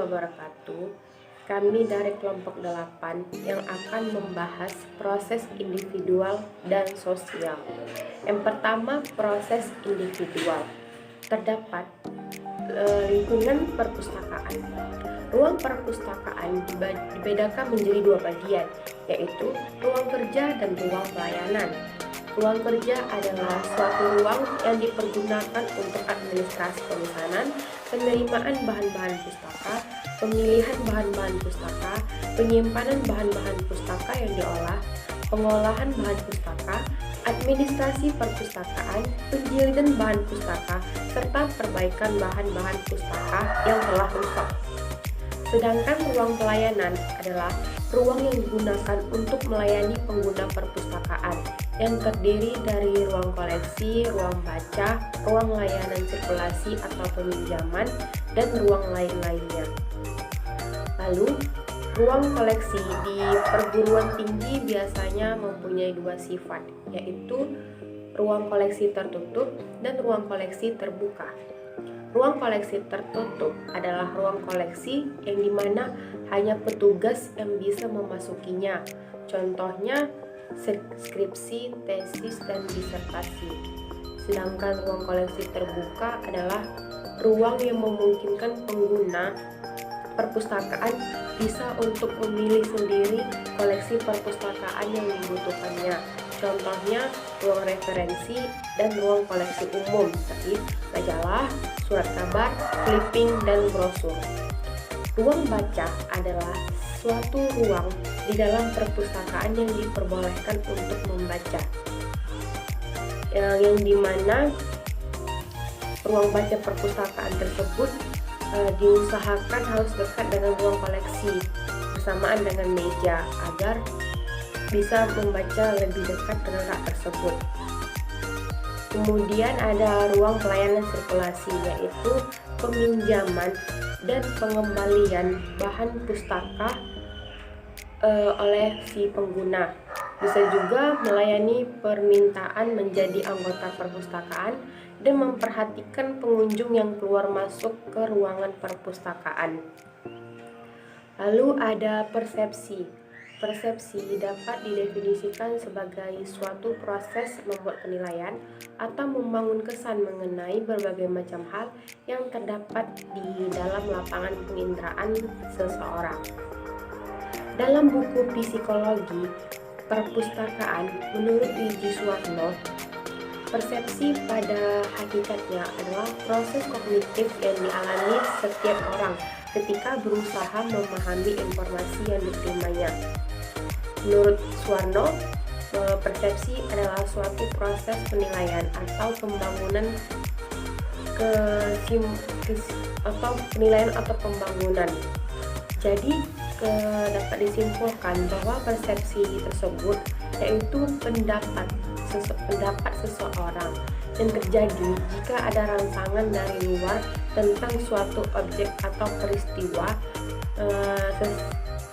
wabarakatuh. Kami dari kelompok 8 yang akan membahas proses individual dan sosial. Yang pertama, proses individual. Terdapat lingkungan perpustakaan. Ruang perpustakaan dibedakan menjadi dua bagian, yaitu ruang kerja dan ruang pelayanan. Ruang kerja adalah suatu ruang yang dipergunakan untuk administrasi pemesanan, penerimaan bahan-bahan pustaka, pemilihan bahan-bahan pustaka, penyimpanan bahan-bahan pustaka yang diolah, pengolahan bahan pustaka, administrasi perpustakaan, penjilidan bahan pustaka, serta perbaikan bahan-bahan pustaka yang telah rusak. Sedangkan ruang pelayanan adalah ruang yang digunakan untuk melayani pengguna perpustakaan yang terdiri dari ruang koleksi, ruang baca, ruang layanan sirkulasi atau peminjaman, dan ruang lain-lainnya. Lalu, ruang koleksi di perguruan tinggi biasanya mempunyai dua sifat, yaitu ruang koleksi tertutup dan ruang koleksi terbuka. Ruang koleksi tertutup adalah ruang koleksi yang dimana hanya petugas yang bisa memasukinya. Contohnya skripsi, tesis, dan disertasi. Sedangkan ruang koleksi terbuka adalah ruang yang memungkinkan pengguna perpustakaan bisa untuk memilih sendiri koleksi perpustakaan yang dibutuhkannya. Contohnya ruang referensi dan ruang koleksi umum seperti majalah, surat kabar, clipping, dan brosur. Ruang baca adalah suatu ruang di dalam perpustakaan yang diperbolehkan untuk membaca, yang dimana ruang baca perpustakaan tersebut diusahakan harus dekat dengan ruang koleksi bersamaan dengan meja agar bisa membaca lebih dekat dengan rak tersebut. Kemudian ada ruang pelayanan sirkulasi, yaitu peminjaman dan pengembalian bahan pustaka oleh si pengguna. Bisa juga melayani permintaan menjadi anggota perpustakaan dan memperhatikan pengunjung yang keluar masuk ke ruangan perpustakaan. Lalu ada persepsi. Persepsi dapat didefinisikan sebagai suatu proses membuat penilaian atau membangun kesan mengenai berbagai macam hal yang terdapat di dalam lapangan penginderaan seseorang. Dalam buku psikologi perpustakaan, menurut Wiji Suwarno, persepsi pada hakikatnya adalah proses kognitif yang dialami setiap orang ketika berusaha memahami informasi yang diterimanya. Menurut Suwarno, persepsi adalah suatu proses penilaian atau pembangunan pembangunan. Jadi dapat disimpulkan bahwa persepsi tersebut yaitu pendapat seseorang yang terjadi jika ada rangsangan dari luar tentang suatu objek atau peristiwa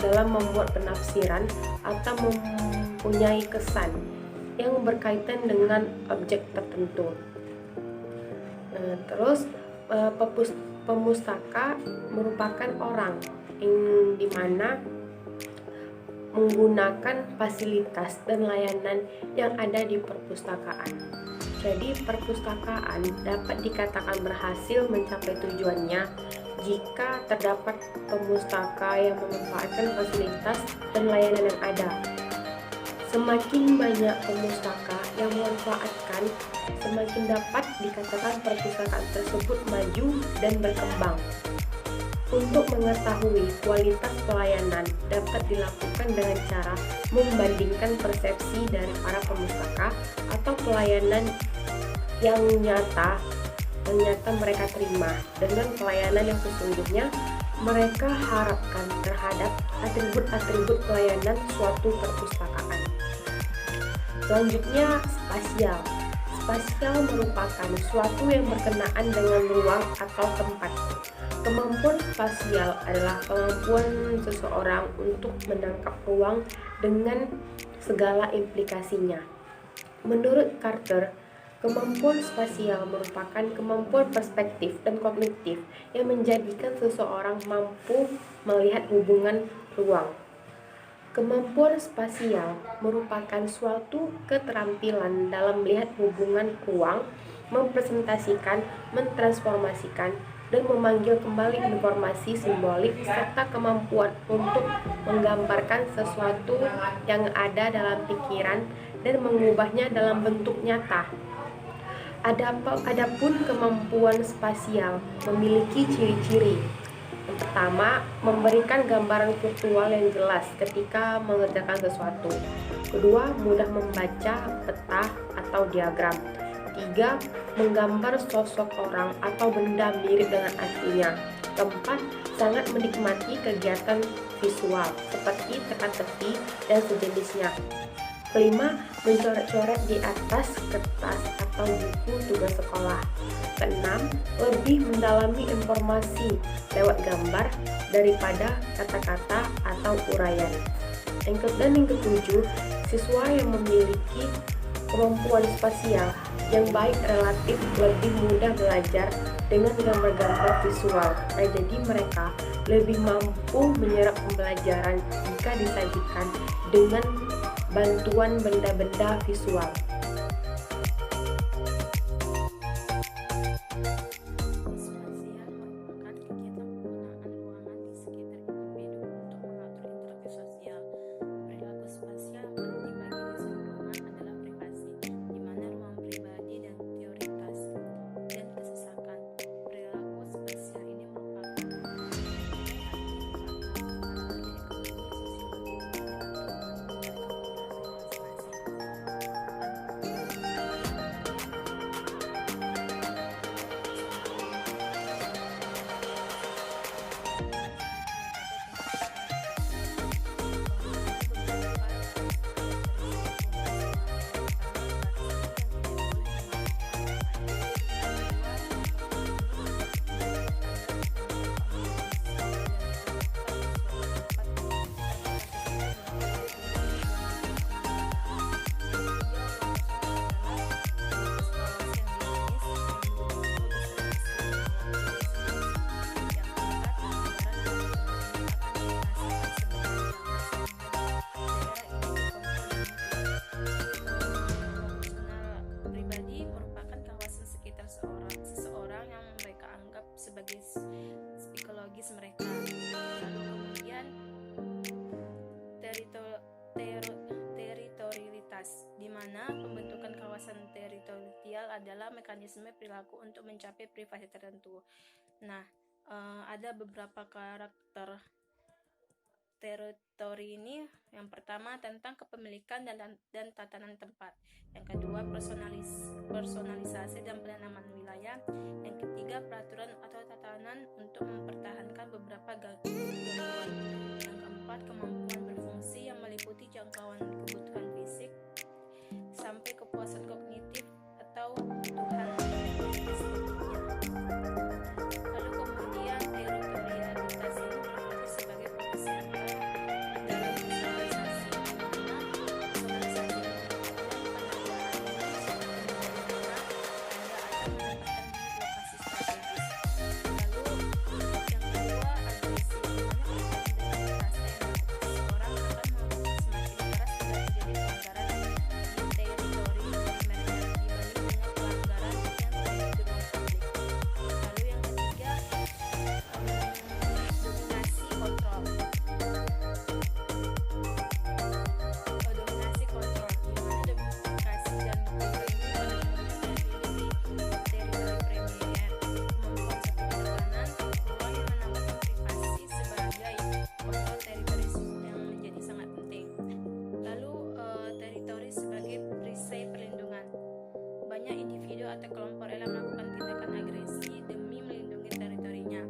dalam membuat penafsiran atau mempunyai kesan yang berkaitan dengan objek tertentu. Terus pemustaka merupakan orang yang dimana menggunakan fasilitas dan layanan yang ada di perpustakaan. Jadi perpustakaan dapat dikatakan berhasil mencapai tujuannya jika terdapat pemustaka yang memanfaatkan fasilitas dan layanan yang ada. Semakin banyak pemustaka yang memanfaatkan, semakin dapat dikatakan perpustakaan tersebut maju dan berkembang. Untuk mengetahui kualitas pelayanan dapat dilakukan dengan cara membandingkan persepsi dari para pemustaka atau pelayanan yang nyata mereka terima dengan pelayanan yang sesungguhnya mereka harapkan terhadap atribut-atribut pelayanan suatu perpustakaan. Selanjutnya, spasial. Spasial merupakan suatu yang berkenaan dengan ruang atau tempat. Kemampuan spasial adalah kemampuan seseorang untuk menangkap ruang dengan segala implikasinya. Menurut Carter, Kemampuan spasial merupakan kemampuan perspektif dan kognitif yang menjadikan seseorang mampu melihat hubungan ruang. Kemampuan spasial merupakan suatu keterampilan dalam melihat hubungan ruang, mempresentasikan, mentransformasikan, dan memanggil kembali informasi simbolik serta kemampuan untuk menggambarkan sesuatu yang ada dalam pikiran dan mengubahnya dalam bentuk nyata. Adapun kemampuan spasial memiliki ciri-ciri. Yang pertama, memberikan gambaran virtual yang jelas ketika mengerjakan sesuatu. Kedua, mudah membaca peta atau diagram. Tiga, menggambar sosok orang atau benda mirip dengan aslinya. Keempat, sangat menikmati kegiatan visual seperti teka-teki dan sejenisnya. Kelima, mencoret-coret di atas kertas atau buku tugas sekolah. Keenam, lebih mendalami informasi lewat gambar daripada kata-kata atau uraian. Dan yang ketujuh, siswa yang memiliki kemampuan spasial yang baik relatif lebih mudah belajar dengan gambar-gambar visual. Jadi mereka lebih mampu menyerap pembelajaran jika disajikan dengan bantuan benda-benda visual. Sebagai psikologis mereka. Lalu kemudian teritorialitas, di mana pembentukan kawasan teritorial adalah mekanisme perilaku untuk mencapai privasi tertentu. Nah, ada beberapa karakter teritori ini. Yang pertama tentang kepemilikan dan tatanan tempat. Yang kedua personalisasi dan penanaman wilayah. Yang ketiga peraturan atau tatanan untuk mempertahankan beberapa gangguan. Yang keempat kemampuan berfungsi yang meliputi jangkauan kebutuhan fisik sampai kepuasan kognitif atau kebutuhan selanjutnya. Lalu kemudian teritorialitas ini berfungsi sebagai peserta dalam personalisasi, di mana personalisasi dan atau kelompok rela melakukan tindakan agresi demi melindungi teritorinya,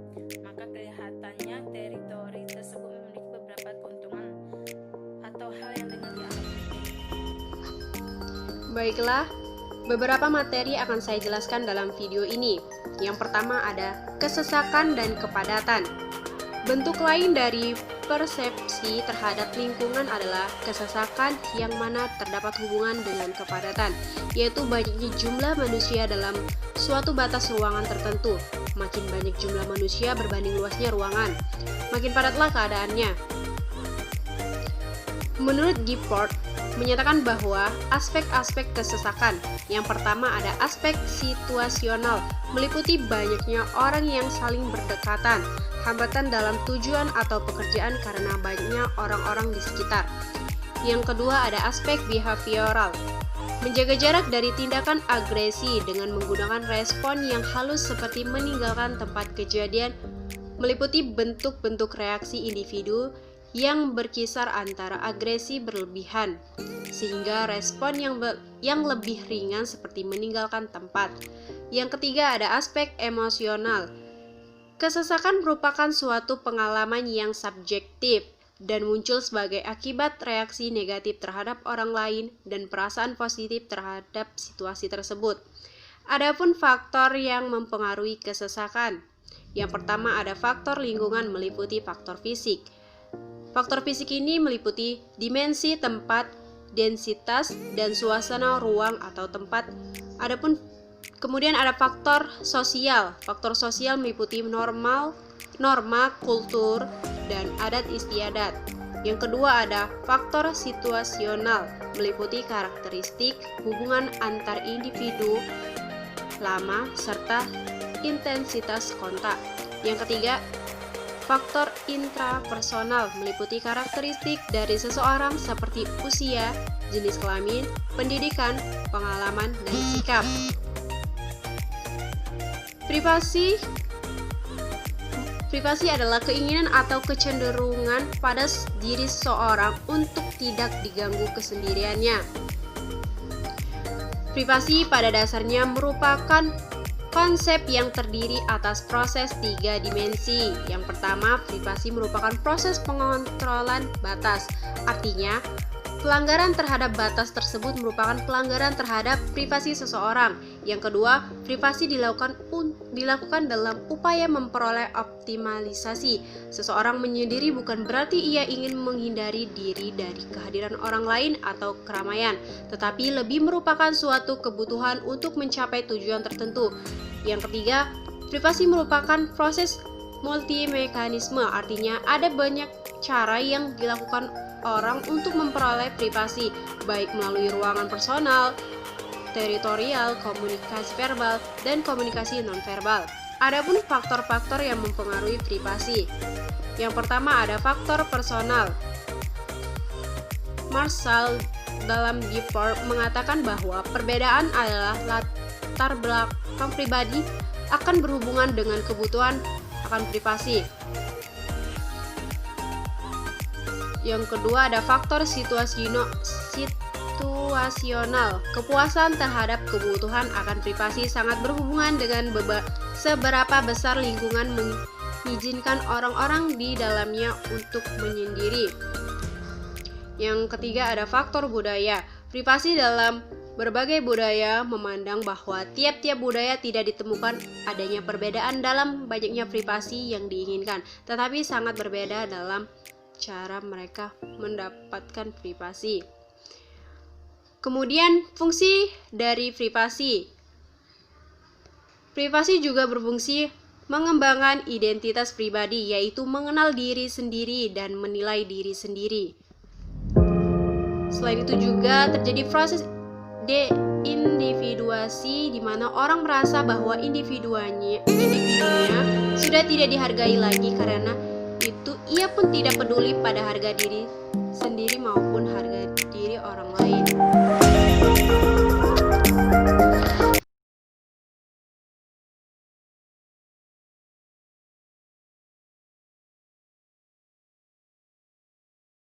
maka kelihatannya teritori tersebut memiliki beberapa keuntungan atau hal yang dengan dianggap penting. Baiklah, beberapa materi akan saya jelaskan dalam video ini. Yang pertama ada kesesakan dan kepadatan. Bentuk lain dari persepsi terhadap lingkungan adalah kesesakan yang mana terdapat hubungan dengan kepadatan, yaitu banyaknya jumlah manusia dalam suatu batas ruangan tertentu. Makin banyak jumlah manusia berbanding luasnya ruangan, makin padatlah keadaannya. Menurut Gifford, menyatakan bahwa aspek-aspek kesesakan. Yang pertama ada aspek situasional, meliputi banyaknya orang yang saling berdekatan, hambatan dalam tujuan atau pekerjaan karena banyaknya orang-orang di sekitar. Yang kedua ada aspek behavioral, menjaga jarak dari tindakan agresi dengan menggunakan respon yang halus seperti meninggalkan tempat kejadian, meliputi bentuk-bentuk reaksi individu yang berkisar antara agresi berlebihan sehingga respon yang lebih ringan seperti meninggalkan tempat. Yang ketiga ada aspek emosional. Kesesakan merupakan suatu pengalaman yang subjektif dan muncul sebagai akibat reaksi negatif terhadap orang lain dan perasaan positif terhadap situasi tersebut. Adapun faktor yang mempengaruhi kesesakan. Yang pertama ada faktor lingkungan, meliputi faktor fisik. Faktor fisik ini meliputi dimensi tempat, densitas, dan suasana ruang atau tempat. Kemudian ada faktor sosial. Faktor sosial meliputi norma, kultur, dan adat istiadat. Yang kedua ada faktor situasional, meliputi karakteristik hubungan antar individu, lama, serta intensitas kontak. Yang ketiga, faktor intrapersonal, meliputi karakteristik dari seseorang seperti usia, jenis kelamin, pendidikan, pengalaman, dan sikap. Privasi adalah keinginan atau kecenderungan pada diri seseorang untuk tidak diganggu kesendiriannya. Privasi pada dasarnya merupakan konsep yang terdiri atas proses 3 dimensi. Yang pertama, privasi merupakan proses pengontrolan batas. Artinya, pelanggaran terhadap batas tersebut merupakan pelanggaran terhadap privasi seseorang. Yang kedua, privasi dilakukan dalam upaya memperoleh optimalisasi. Seseorang menyendiri bukan berarti ia ingin menghindari diri dari kehadiran orang lain atau keramaian, tetapi lebih merupakan suatu kebutuhan untuk mencapai tujuan tertentu. Yang ketiga, privasi merupakan proses multimekanisme, artinya ada banyak cara yang dilakukan orang untuk memperoleh privasi, baik melalui ruangan personal, teritorial, komunikasi verbal, dan komunikasi nonverbal. Adapun faktor-faktor yang mempengaruhi privasi. Yang pertama ada faktor personal. Marshall dalam Gifford mengatakan bahwa perbedaan adalah latar belakang pribadi akan berhubungan dengan kebutuhan akan privasi. Yang kedua ada faktor situasional. Kepuasan terhadap kebutuhan akan privasi sangat berhubungan dengan seberapa besar lingkungan mengizinkan orang-orang di dalamnya untuk menyendiri. Yang ketiga ada faktor budaya. Privasi dalam berbagai budaya memandang bahwa tiap-tiap budaya tidak ditemukan adanya perbedaan dalam banyaknya privasi yang diinginkan, tetapi sangat berbeda dalam cara mereka mendapatkan privasi. Kemudian fungsi dari privasi. Privasi juga berfungsi mengembangkan identitas pribadi, yaitu mengenal diri sendiri dan menilai diri sendiri. Selain itu juga terjadi proses deindividuasi di mana orang merasa bahwa individunya sudah tidak dihargai lagi, karena itu ia pun tidak peduli pada harga diri sendiri maupun